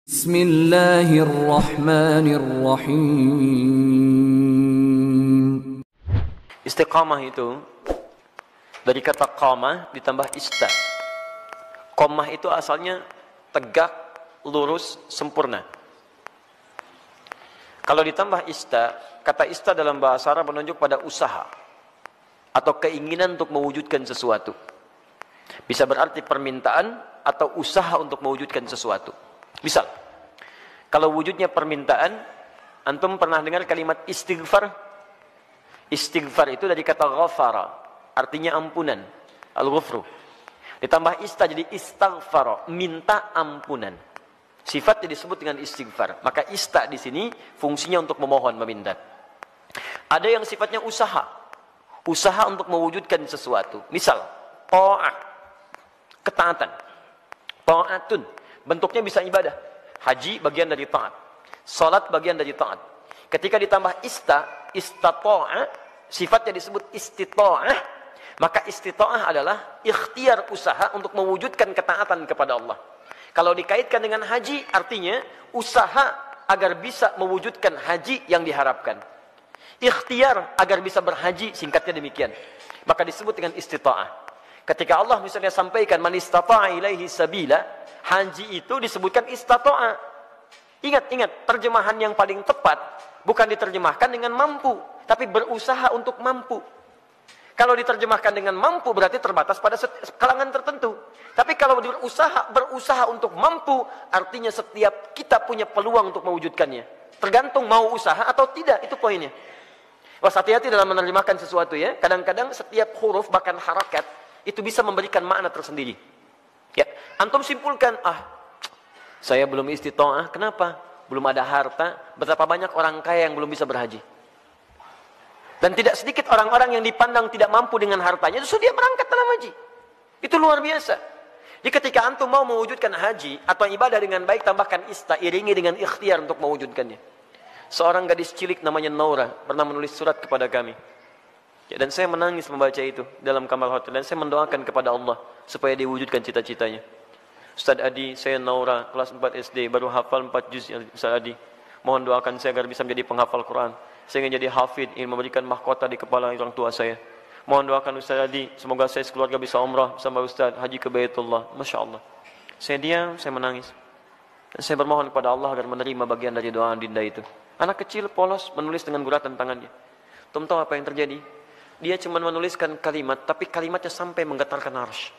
Bismillahirrahmanirrahim. Istiqamah itu dari kata qamah ditambah ista. Qamah itu asalnya tegak, lurus, sempurna. Kalau ditambah ista, kata ista dalam bahasa Arab menunjuk pada usaha atau keinginan untuk mewujudkan sesuatu. Bisa berarti permintaan atau usaha untuk mewujudkan sesuatu. Misal, kalau wujudnya permintaan, antum pernah dengar kalimat istighfar? Istighfar itu dari kata ghafara, artinya ampunan, al-ghufru. Ditambah ista jadi istaghfara, minta ampunan. Sifatnya disebut dengan istighfar. Maka ista di sini fungsinya untuk memohon, meminta. Ada yang sifatnya usaha. Usaha untuk mewujudkan sesuatu. Misal, ta'ah, ketaatan. Ta'atun, bentuknya bisa ibadah. Haji bagian dari taat. Salat bagian dari taat. Ketika ditambah istata'a, sifatnya disebut istita'ah, maka istita'ah adalah ikhtiar usaha untuk mewujudkan ketaatan kepada Allah. Kalau dikaitkan dengan haji, artinya usaha agar bisa mewujudkan haji yang diharapkan. Ikhtiar agar bisa berhaji, singkatnya demikian. Maka disebut dengan istita'ah. Ketika Allah misalnya sampaikan man istata'a ilaihi sabila, haji itu disebutkan istata'a. Ingat, terjemahan yang paling tepat bukan diterjemahkan dengan mampu, tapi berusaha untuk mampu. Kalau diterjemahkan dengan mampu berarti terbatas pada kalangan tertentu. Tapi kalau berusaha untuk mampu, artinya setiap kita punya peluang untuk mewujudkannya. Tergantung mau usaha atau tidak, itu poinnya. Was, hati-hati dalam menerjemahkan sesuatu ya. Kadang-kadang setiap huruf bahkan harakat itu bisa memberikan makna tersendiri. Ya, antum simpulkan, saya belum istita'ah, kenapa? Belum ada harta. Betapa banyak orang kaya yang belum bisa berhaji. Dan tidak sedikit orang-orang yang dipandang tidak mampu dengan hartanya, justru dia berangkat dalam haji. Itu luar biasa. Jadi ketika antum mau mewujudkan haji atau ibadah dengan baik, tambahkan ista, iringi dengan ikhtiar untuk mewujudkannya. Seorang gadis cilik namanya Naura pernah menulis surat kepada kami. Ya, dan saya menangis membaca itu dalam kamar hotel. Dan saya mendoakan kepada Allah supaya diwujudkan cita-citanya. Ustaz Adi, saya Naura, kelas 4 SD, baru hafal 4 juz ya Ustaz Adi. Mohon doakan saya agar bisa menjadi penghafal Quran. Saya ingin jadi hafid, ingin memberikan mahkota di kepala orang tua saya. Mohon doakan Ustaz Adi, semoga saya sekeluarga bisa umrah bersama Ustaz, haji ke Baitullah. Masya Allah. Saya diam, saya menangis. Dan saya bermohon kepada Allah agar menerima bagian dari doa dinda itu. Anak kecil polos menulis dengan guratan tangannya. Tum tahu apa yang terjadi? Dia cuma menuliskan kalimat, tapi kalimatnya sampai menggetarkan arsy.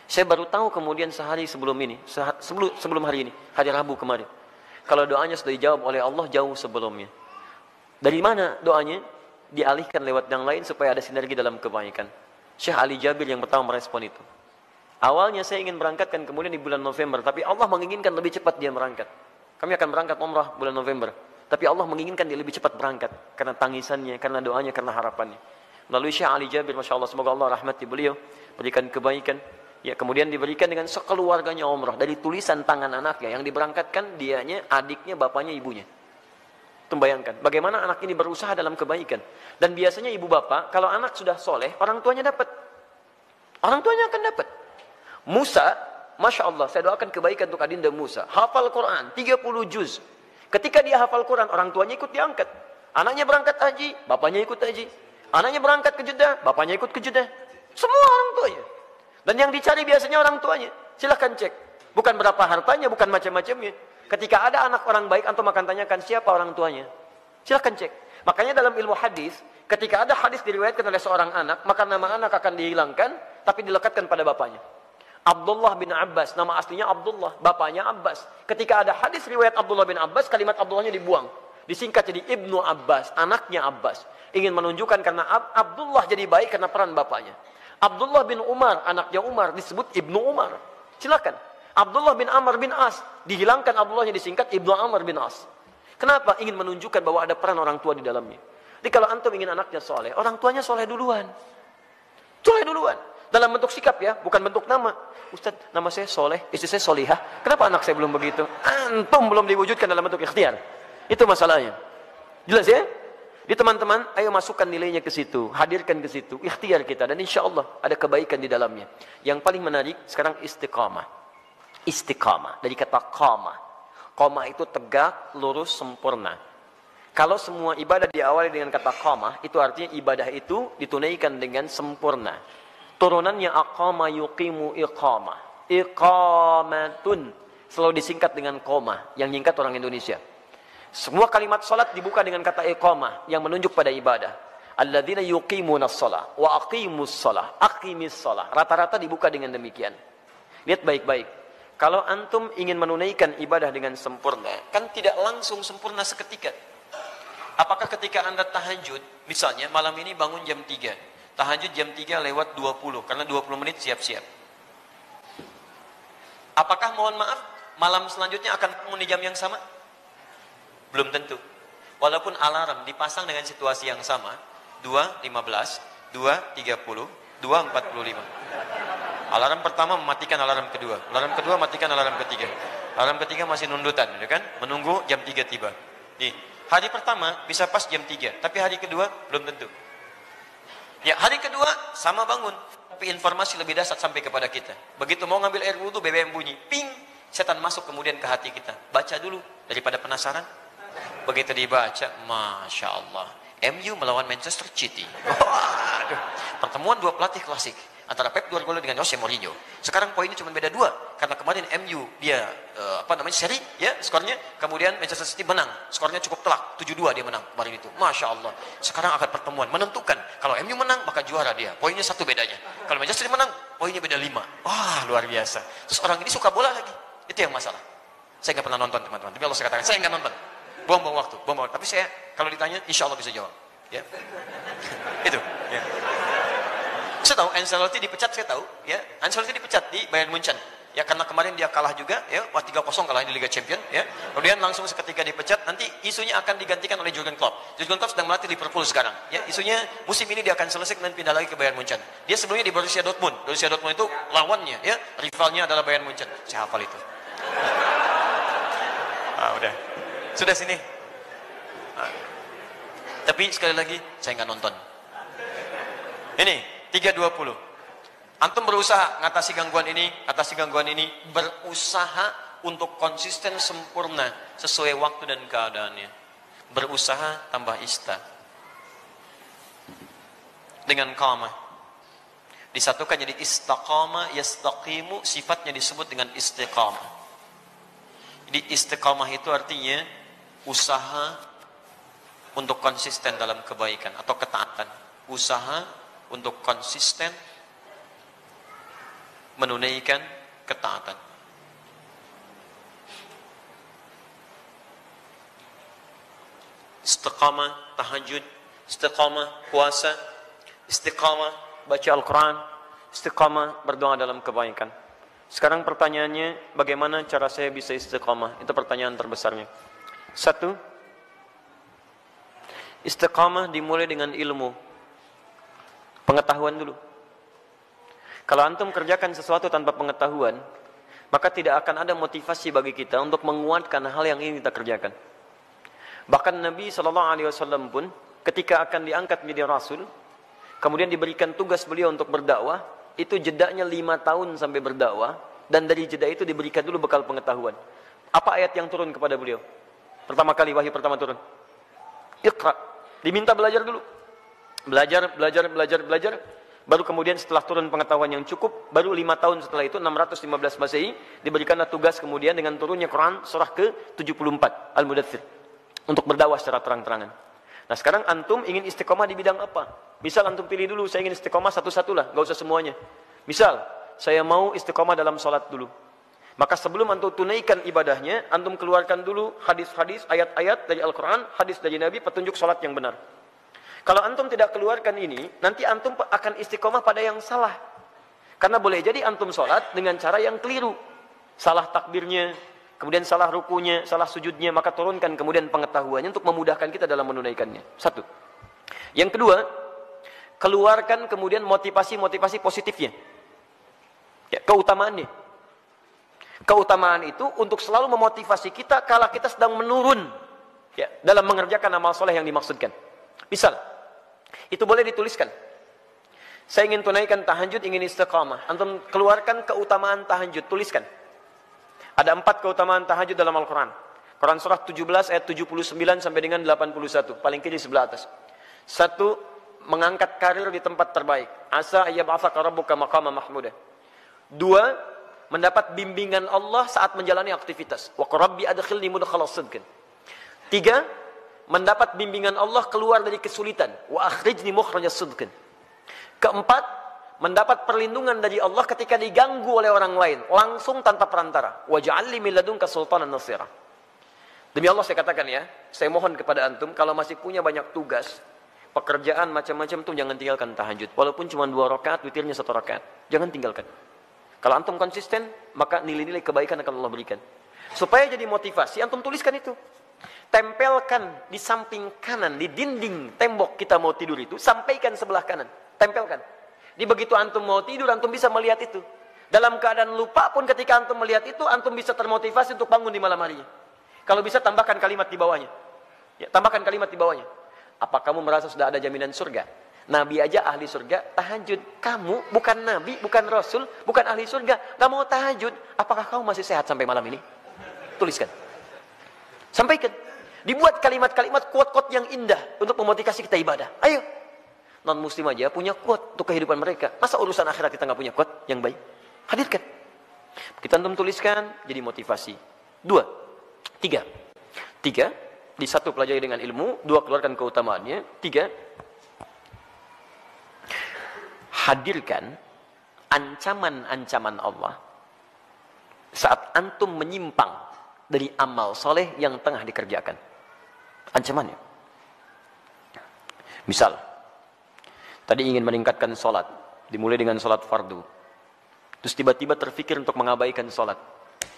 Saya baru tahu kemudian sehari sebelum ini, sebelum hari ini, hari Rabu kemarin. Kalau doanya sudah dijawab oleh Allah jauh sebelumnya. Dari mana doanya? Dialihkan lewat yang lain supaya ada sinergi dalam kebaikan. Syekh Ali Jabir yang pertama merespon itu. Awalnya saya ingin berangkatkan kemudian di bulan November, tapi Allah menginginkan lebih cepat dia berangkat. Kami akan berangkat umrah bulan November. Tapi Allah menginginkan dia lebih cepat berangkat. Karena tangisannya, karena doanya, karena harapannya. Melalui Syekh Ali Jabir, Masya Allah, semoga Allah rahmati beliau, berikan kebaikan. Ya, kemudian diberikan dengan sekeluarganya umrah. Dari tulisan tangan anaknya, yang diberangkatkan dianya, adiknya, bapaknya, ibunya. Bayangkan, bagaimana anak ini berusaha dalam kebaikan. Dan biasanya ibu bapak, kalau anak sudah soleh, orang tuanya dapat. Orang tuanya akan dapat. Musa, Masya Allah, saya doakan kebaikan untuk adinda Musa. Hafal Quran, 30 juz. Ketika dia hafal Quran, orang tuanya ikut diangkat. Anaknya berangkat haji, bapaknya ikut haji. Anaknya berangkat ke Jeddah, bapaknya ikut ke Jeddah. Semua orang tuanya. Dan yang dicari biasanya orang tuanya. Silahkan cek. Bukan berapa hartanya, bukan macam-macamnya. Ketika ada anak orang baik, antum akan tanyakan siapa orang tuanya. Silahkan cek. Makanya dalam ilmu hadis, ketika ada hadis diriwayatkan oleh seorang anak, maka nama anak akan dihilangkan, tapi dilekatkan pada bapaknya. Abdullah bin Abbas, nama aslinya Abdullah, bapaknya Abbas. Ketika ada hadis riwayat Abdullah bin Abbas, kalimat Abdullahnya dibuang. Disingkat jadi Ibnu Abbas, anaknya Abbas. Ingin menunjukkan karena Abdullah jadi baik karena peran bapaknya. Abdullah bin Umar, anaknya Umar, disebut Ibnu Umar. Silakan. Abdullah bin Amr bin As, dihilangkan Abdullahnya disingkat Ibnu Amr bin As. Kenapa? Ingin menunjukkan bahwa ada peran orang tua di dalamnya. Jadi kalau antum ingin anaknya soleh, orang tuanya soleh duluan. Soleh duluan. Dalam bentuk sikap ya, bukan bentuk nama. Ustaz, nama saya soleh, istri saya solihah. Kenapa anak saya belum begitu? Antum belum diwujudkan dalam bentuk ikhtiar. Itu masalahnya. Jelas ya? Di teman-teman, ayo masukkan nilainya ke situ, hadirkan ke situ, ikhtiar kita, dan insya Allah ada kebaikan di dalamnya. Yang paling menarik sekarang istiqamah. Istiqamah dari kata qamah. Qamah itu tegak, lurus, sempurna. Kalau semua ibadah diawali dengan kata qamah, itu artinya ibadah itu ditunaikan dengan sempurna. Turunannya aqama yuqimu iqamah. Iqamatun selalu disingkat dengan qamah, yang nyingkat orang Indonesia. Semua kalimat salat dibuka dengan kata iqamah yang menunjuk pada ibadah. Alladzina yuqimunas shalah wa aqimus shalah, aqimis shalah. Rata-rata dibuka dengan demikian. Lihat baik-baik. Kalau antum ingin menunaikan ibadah dengan sempurna, kan tidak langsung sempurna seketika. Apakah ketika Anda tahajud, misalnya malam ini bangun jam 3, tahajud jam 3 lewat 20, karena 20 menit siap-siap. Apakah mohon maaf, malam selanjutnya akan bangun di jam yang sama? Belum tentu. Walaupun alarm dipasang dengan situasi yang sama, 2.15, 2.30, 2.45. Alarm pertama mematikan alarm kedua, alarm kedua matikan alarm ketiga. Alarm ketiga masih nundutan, ya kan? Menunggu jam 3 tiba. Nih, hari pertama bisa pas jam 3, tapi hari kedua belum tentu. Ya, hari kedua sama bangun, tapi informasi lebih dahsyat sampai kepada kita. Begitu mau ngambil air wudhu, BBM bunyi, ping, setan masuk kemudian ke hati kita. Baca dulu daripada penasaran. Begitu dibaca, Masya Allah, MU melawan Manchester City. Waduh, pertemuan dua pelatih klasik antara Pep Guardiola dengan Jose Mourinho. Sekarang poinnya cuma beda 2, karena kemarin MU dia seri ya skornya, kemudian Manchester City menang, skornya cukup telak, 7-2 dia menang kemarin itu. Masya Allah. Sekarang akan pertemuan menentukan, kalau MU menang maka juara dia, poinnya 1 bedanya. Kalau Manchester City menang, poinnya beda 5. Wah, luar biasa. Terus orang ini suka bola lagi, itu yang masalah. Saya nggak pernah nonton teman-teman, tapi kalau saya katakan saya nggak nonton, buang-buang waktu. Tapi saya kalau ditanya insya Allah bisa jawab ya. Itu ya. Saya tahu Ancelotti dipecat, saya tahu ya. Ancelotti dipecat di Bayern Munchen ya, karena kemarin dia kalah juga ya, 3-0 kalah di Liga Champions ya. Kemudian langsung seketika dipecat, nanti isunya akan digantikan oleh Jurgen Klopp. Jurgen Klopp sedang melatih Liverpool sekarang ya. Isunya musim ini dia akan selesai dan pindah lagi ke Bayern Munchen. Dia sebelumnya di Borussia Dortmund. Borussia Dortmund itu lawannya ya, rivalnya adalah Bayern Munchen. Saya hafal itu. Udah. Sudah sini. Tapi sekali lagi saya nggak nonton. Ini 3.20. Antum berusaha ngatasi gangguan ini, berusaha untuk konsisten sempurna sesuai waktu dan keadaannya. Berusaha tambah ista. Dengan qamah. Disatukan jadi istaqama, yastaqimu, sifatnya disebut dengan istiqamah. Jadi istiqamah itu artinya usaha untuk konsisten dalam kebaikan atau ketaatan. Usaha untuk konsisten menunaikan ketaatan. Istiqamah tahajud, istiqamah puasa, istiqamah baca Al-Quran, istiqamah berdoa dalam kebaikan. Sekarang pertanyaannya, bagaimana cara saya bisa istiqamah? Itu pertanyaan terbesarnya. 1, istiqamah dimulai dengan ilmu, pengetahuan dulu. Kalau antum kerjakan sesuatu tanpa pengetahuan, maka tidak akan ada motivasi bagi kita untuk menguatkan hal yang ingin kita kerjakan. Bahkan Nabi SAW pun ketika akan diangkat menjadi Rasul, kemudian diberikan tugas beliau untuk berdakwah, itu jedanya 5 tahun sampai berdakwah, dan dari jeda itu diberikan dulu bekal pengetahuan. Apa ayat yang turun kepada beliau? Pertama kali wahyu pertama turun, Iqra. Diminta belajar dulu. Belajar. Baru kemudian setelah turun pengetahuan yang cukup, baru 5 tahun setelah itu, 615 Masehi, diberikanlah tugas kemudian dengan turunnya Quran surah ke-74 Al-Mudaththir untuk berdakwah secara terang-terangan. Nah, sekarang antum ingin istiqomah di bidang apa? Misal antum pilih dulu, saya ingin istiqomah satu-satu lah, gak usah semuanya. Misal, saya mau istiqomah dalam sholat dulu. Maka sebelum antum tunaikan ibadahnya, antum keluarkan dulu hadis-hadis, ayat-ayat dari Al-Quran, hadis dari Nabi, petunjuk sholat yang benar. Kalau antum tidak keluarkan ini, nanti antum akan istiqomah pada yang salah. Karena boleh jadi antum sholat dengan cara yang keliru. Salah takbirnya, kemudian salah rukunya, salah sujudnya, maka turunkan kemudian pengetahuannya untuk memudahkan kita dalam menunaikannya. 1. Yang kedua, keluarkan kemudian motivasi-motivasi positifnya. Ya, keutamaannya. Keutamaan itu untuk selalu memotivasi kita kala kita sedang menurun ya, dalam mengerjakan amal soleh yang dimaksudkan. Misal, itu boleh dituliskan. Saya ingin tunaikan tahajud, ingin istiqamah. Antum keluarkan keutamaan tahajud, tuliskan. Ada 4 keutamaan tahajud dalam Al-Quran. Quran surah 17 ayat 79 sampai dengan 81, paling kiri sebelah atas. 1, mengangkat karir di tempat terbaik. Asa ayyab'atsaka rabbuka maqama mahmuda. 2, mendapat bimbingan Allah saat menjalani aktivitas. Wa rabbi adkhilni mudkhala sidqin. 3, mendapat bimbingan Allah keluar dari kesulitan. Wa akhrijni mukhraja sidqin. 4, mendapat perlindungan dari Allah ketika diganggu oleh orang lain, langsung tanpa perantara. Wa ja'alni min ladunka sultanan nasira. Demi Allah saya katakan ya, saya mohon kepada antum kalau masih punya banyak tugas, pekerjaan macam-macam tuh jangan tinggalkan tahajud. Walaupun cuma 2 rakaat, witirnya 1 rakaat. Jangan tinggalkan. Kalau antum konsisten, maka nilai-nilai kebaikan akan Allah berikan. Supaya jadi motivasi, antum tuliskan itu. Tempelkan di samping kanan, di dinding tembok kita mau tidur itu, sampaikan sebelah kanan. Tempelkan. Di begitu antum mau tidur, antum bisa melihat itu. Dalam keadaan lupa pun ketika antum melihat itu, antum bisa termotivasi untuk bangun di malam harinya. Kalau bisa tambahkan kalimat di bawahnya. Ya, tambahkan kalimat di bawahnya. Apa kamu merasa sudah ada jaminan surga? Nabi aja ahli surga, tahajud. Kamu bukan nabi, bukan rasul, bukan ahli surga, gak mau tahajud. Apakah kamu masih sehat sampai malam ini? Tuliskan. Sampaikan. Dibuat kalimat-kalimat quote-quote yang indah untuk memotivasi kita ibadah. Ayo. Non muslim aja punya quote untuk kehidupan mereka. Masa urusan akhirat kita gak punya quote yang baik? Hadirkan. Kita antum tuliskan, jadi motivasi. 2. 3, di 1 pelajari dengan ilmu, 2 keluarkan keutamaannya, 3 hadirkan ancaman-ancaman Allah saat antum menyimpang dari amal soleh yang tengah dikerjakan. Ancamannya. Misal, tadi ingin meningkatkan sholat, dimulai dengan sholat fardu, terus tiba-tiba terfikir untuk mengabaikan sholat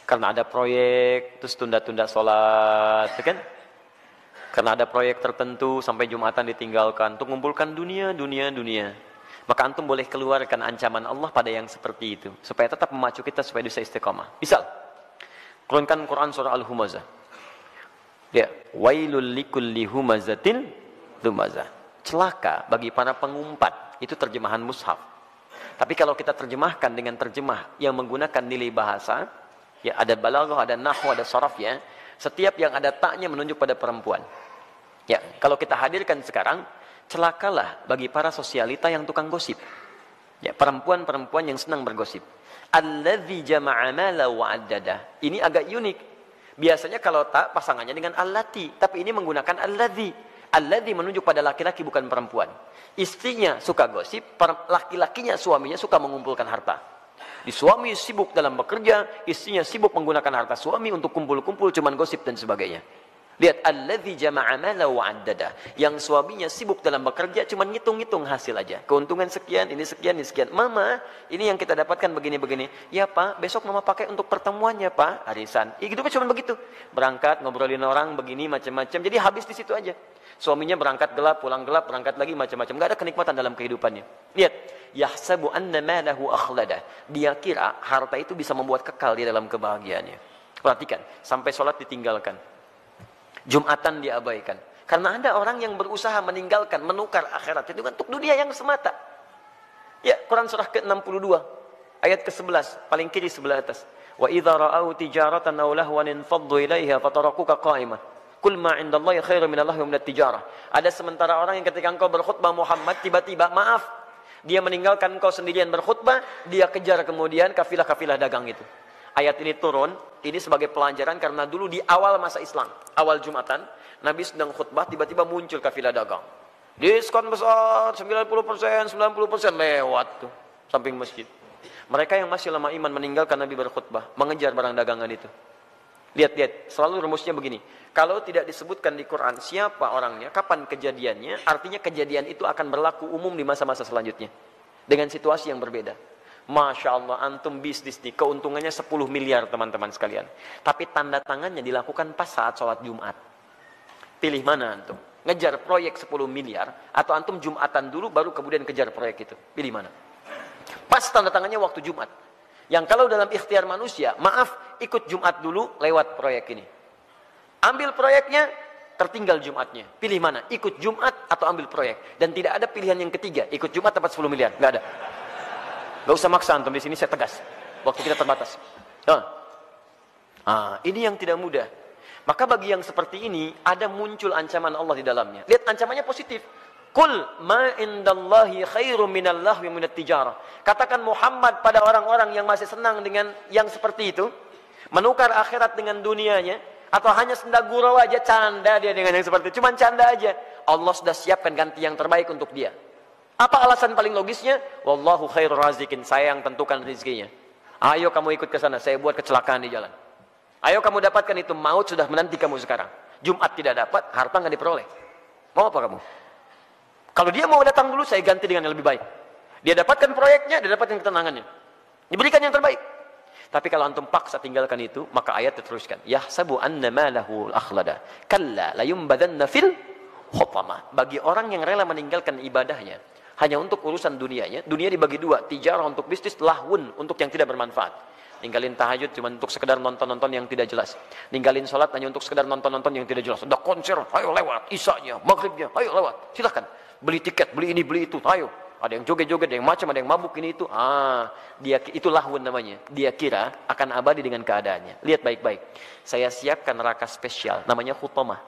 karena ada proyek, terus tunda-tunda sholat, kan? Karena ada proyek tertentu sampai Jumatan ditinggalkan untuk mengumpulkan dunia. Maka antum boleh keluarkan ancaman Allah pada yang seperti itu supaya tetap memacu kita supaya bisa istiqamah. Misal, keluarkan Quran surah Al-Humazah. Ya, wailul likulli humazatin lumazah. Celaka bagi para pengumpat. Itu terjemahan mushaf. Tapi kalau kita terjemahkan dengan terjemah yang menggunakan nilai bahasa, ya, ada balaghah, ada nahwu, ada saraf ya. Setiap yang ada taknya menunjuk pada perempuan. Ya, kalau kita hadirkan sekarang, celakalah bagi para sosialita yang tukang gosip. Ya, perempuan-perempuan yang senang bergosip. Alladzi jama'a mala wa addada. Ini agak unik. Biasanya kalau tak pasangannya dengan allati, tapi ini menggunakan alladzi. Alladzi menunjuk pada laki-laki bukan perempuan. Istrinya suka gosip, laki-lakinya suaminya suka mengumpulkan harta. Di suami sibuk dalam bekerja, istrinya sibuk menggunakan harta suami untuk kumpul-kumpul cuman gosip dan sebagainya. Lihat, alladzi jama'a mala wa addada. Yang suaminya sibuk dalam bekerja cuman ngitung-ngitung hasil aja. Keuntungan sekian, ini sekian, ini sekian. Mama, ini yang kita dapatkan begini-begini. Ya Pak, besok Mama pakai untuk pertemuannya Pak, arisan. Ya gitu cuma begitu. Berangkat ngobrolin orang begini macam-macam. Jadi habis di situ aja. Suaminya berangkat gelap, pulang gelap, berangkat lagi macam-macam. Enggak ada kenikmatan dalam kehidupannya. Lihat, yahsabu anna malahu akhlada. Dia kira harta itu bisa membuat kekal di dalam kebahagiaannya. Perhatikan, sampai sholat ditinggalkan. Jumatan diabaikan. Karena ada orang yang berusaha meninggalkan, menukar akhirat itu untuk dunia yang semata. Ya, Quran surah ke-62, ayat ke-11, paling kiri sebelah atas. Wa idza ra'au tijaratan aw lahwan infaddu ilaiha fatarakuka qa'imah. Qul ma 'indallahi khairum minallahi wa minat tijarah. Ada sementara orang yang ketika engkau berkhutbah Muhammad tiba-tiba maaf, dia meninggalkan engkau sendirian berkhutbah, dia kejar kemudian kafilah-kafilah dagang itu. Ayat ini turun, ini sebagai pelajaran karena dulu di awal masa Islam, awal Jumatan, Nabi sedang khutbah, tiba-tiba muncul kafilah dagang. Diskon besar, 90%, 90% lewat tuh, samping masjid. Mereka yang masih lama iman meninggalkan Nabi berkhutbah, mengejar barang dagangan itu. Lihat, selalu rumusnya begini. Kalau tidak disebutkan di Quran siapa orangnya, kapan kejadiannya, artinya kejadian itu akan berlaku umum di masa-masa selanjutnya. Dengan situasi yang berbeda. Masya Allah, antum bisnis nih, keuntungannya 10 miliar teman-teman sekalian. Tapi tanda tangannya dilakukan pas saat sholat Jumat. Pilih mana antum? Ngejar proyek 10 miliar, atau antum Jumatan dulu baru kemudian kejar proyek itu. Pilih mana? Pas tanda tangannya waktu Jumat. Yang kalau dalam ikhtiar manusia, maaf, ikut Jumat dulu lewat proyek ini. Ambil proyeknya, tertinggal Jumatnya. Pilih mana? Ikut Jumat atau ambil proyek. Dan tidak ada pilihan yang ketiga, ikut Jumat dapat 10 miliar. Nggak ada. Gak usah maksa antum, di sini saya tegas. Waktu kita terbatas. Ini yang tidak mudah. Maka bagi yang seperti ini, ada muncul ancaman Allah di dalamnya. Lihat ancamannya positif. Qul ma indallahi khairum minal lahwi minat tijarah. Katakan Muhammad pada orang-orang yang masih senang dengan yang seperti itu, menukar akhirat dengan dunianya, atau hanya senda gurau aja, canda dia dengan yang seperti itu, cuman canda aja. Allah sudah siapkan ganti yang terbaik untuk dia. Apa alasan paling logisnya? Wallahu khairur razikin, saya yang tentukan rezekinya. Ayo kamu ikut ke sana, saya buat kecelakaan di jalan. Ayo kamu dapatkan itu, maut sudah menanti kamu sekarang. Jumat tidak dapat, harta nggak diperoleh. Mau apa kamu? Kalau dia mau datang dulu, saya ganti dengan yang lebih baik. Dia dapatkan proyeknya, dia dapatkan ketenangannya. Diberikan yang terbaik. Tapi kalau antum paksa tinggalkan itu, maka ayat diteruskan. Yahsabu anna malahu akhlada. Kalla layumbadanna fil hutama. Bagi orang yang rela meninggalkan ibadahnya, hanya untuk urusan dunianya, dunia dibagi dua. Tijarah untuk bisnis, lahun untuk yang tidak bermanfaat. Ninggalin tahajud cuma untuk sekedar nonton-nonton yang tidak jelas. Ninggalin sholat hanya untuk sekedar nonton-nonton yang tidak jelas. Ada konser, ayo lewat. Isanya, maghribnya, ayo lewat. Silahkan. Beli tiket, beli ini, beli itu, ayo. Ada yang joget-joget, ada yang macam, ada yang mabuk ini itu. Dia itu lahun namanya. Dia kira akan abadi dengan keadaannya. Lihat baik-baik. Saya siapkan neraka spesial, namanya Hutamah.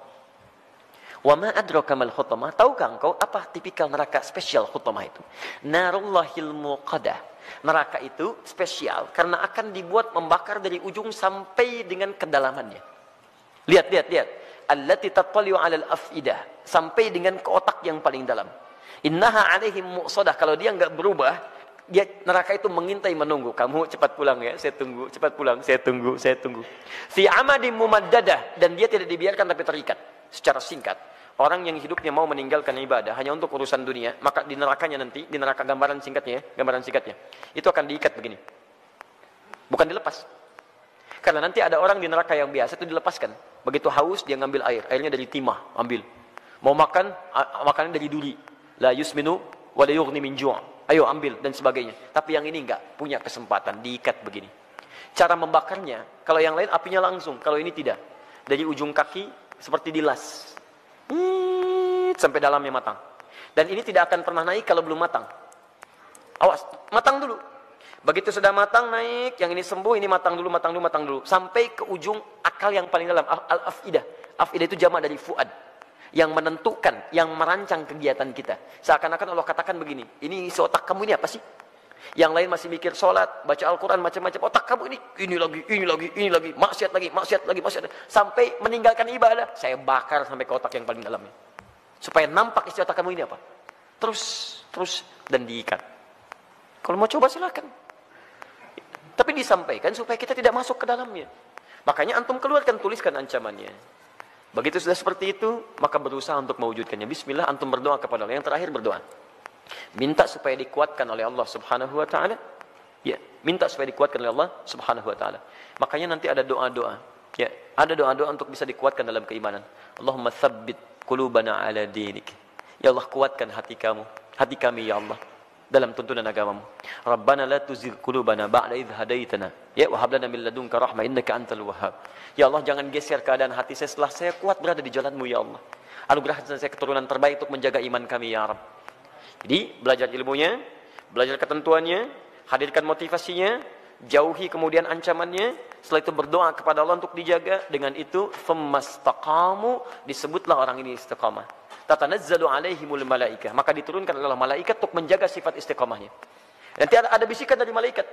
Wa ma adraka mal Hutamah? Tahukah engkau apa tipikal neraka spesial Hutamah itu? Narullahil muqadah. Neraka itu spesial karena akan dibuat membakar dari ujung sampai dengan kedalamannya. Lihat. Allati tattali'u 'alal afidah, sampai dengan ke otak yang paling dalam. Innaha 'alaihim mu'sadah. Kalau dia enggak berubah, dia neraka itu mengintai menunggu. Kamu cepat pulang ya, saya tunggu. Cepat pulang, saya tunggu. Fi amadim mumaddadah, dan dia tidak dibiarkan tapi terikat secara singkat. Orang yang hidupnya mau meninggalkan ibadah hanya untuk urusan dunia, maka di nerakanya nanti, di neraka gambaran singkatnya, itu akan diikat begini. Bukan dilepas. Karena nanti ada orang di neraka yang biasa itu dilepaskan. Begitu haus dia ngambil air, airnya dari timah, ambil. Mau makan, makannya dari duri. La yusminu wa la yughni min ju'. Ayo ambil dan sebagainya. Tapi yang ini enggak punya kesempatan, diikat begini. Cara membakarnya, kalau yang lain apinya langsung, kalau ini tidak. Dari ujung kaki seperti dilas. Sampai dalamnya matang. Dan ini tidak akan pernah naik kalau belum matang. Awas, matang dulu. Begitu sudah matang naik, yang ini sembuh, ini matang dulu. Sampai ke ujung akal yang paling dalam, al-afidah. Afidah itu jamak dari fuad. Yang menentukan, yang merancang kegiatan kita. Seakan-akan Allah katakan begini, ini isi otak kamu ini apa sih? Yang lain masih mikir sholat, baca Al-Quran, macam-macam. Otak kamu ini lagi. Maksiat lagi. Sampai meninggalkan ibadah, saya bakar sampai ke otak yang paling dalamnya. Supaya nampak isi otak kamu ini apa. Terus, dan diikat. Kalau mau coba silakan. Tapi disampaikan supaya kita tidak masuk ke dalamnya. Makanya antum keluarkan, tuliskan ancamannya. Begitu sudah seperti itu, maka berusaha untuk mewujudkannya. Bismillah, antum berdoa kepada Allah. Yang terakhir berdoa. Minta supaya dikuatkan oleh Allah Subhanahu wa taala. Ya, minta supaya dikuatkan oleh Allah Subhanahu wa taala. Makanya nanti ada doa-doa. Ya, ada doa-doa untuk bisa dikuatkan dalam keimanan. Allahumma tsabbit qulubana ala dinik. Ya Allah, kuatkan hati kami ya Allah dalam tuntunan agamamu. Rabbana la tuzigh qulubana ba'da idh hadaitana. Ya, wa hab lana min ladunka rahmah innaka antal wahhab. Ya Allah, jangan geser keadaan hati saya setelah saya kuat berada di jalan-Mu ya Allah. Anugerahkan saya keturunan terbaik untuk menjaga iman kami ya Rabb. Jadi, belajar ilmunya, belajar ketentuannya, hadirkan motivasinya, jauhi kemudian ancamannya, setelah itu berdoa kepada Allah untuk dijaga. Dengan itu, fammastaqamu, disebutlah orang ini istiqamah. Tatanazzalu alaihimul malaikah, maka diturunkan oleh malaikat untuk menjaga sifat istiqamahnya. Nanti ada bisikan dari malaikat.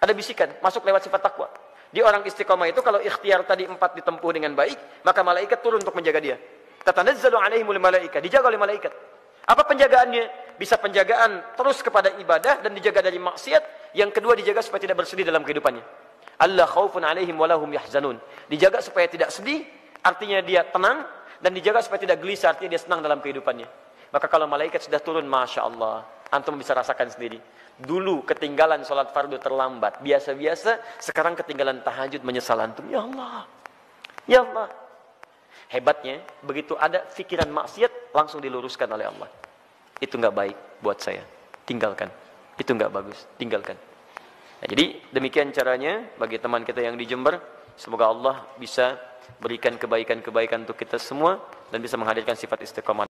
Ada bisikan, masuk lewat sifat takwa. Di orang istiqamah itu, kalau ikhtiar tadi 4 ditempuh dengan baik, maka malaikat turun untuk menjaga dia. Tatanazzalu alaihimul malaikah, dijaga oleh malaikat. Apa penjagaannya? Bisa penjagaan terus kepada ibadah dan dijaga dari maksiat. Yang kedua, dijaga supaya tidak bersedih dalam kehidupannya. Allah khaufun alaihim walahum yahzanun. Dijaga supaya tidak sedih, artinya dia tenang. Dan dijaga supaya tidak gelisah, artinya dia senang dalam kehidupannya. Maka kalau malaikat sudah turun, Masya Allah, antum bisa rasakan sendiri. Dulu ketinggalan sholat fardu terlambat, biasa-biasa. Sekarang ketinggalan tahajud, menyesal antum. Ya Allah, ya Allah. Hebatnya, begitu ada pikiran maksiat, langsung diluruskan oleh Allah. Itu nggak baik buat saya, tinggalkan. Itu nggak bagus, tinggalkan. Nah, jadi demikian caranya bagi teman kita yang di Jember. Semoga Allah bisa berikan kebaikan-kebaikan untuk kita semua dan bisa menghadirkan sifat istiqamah.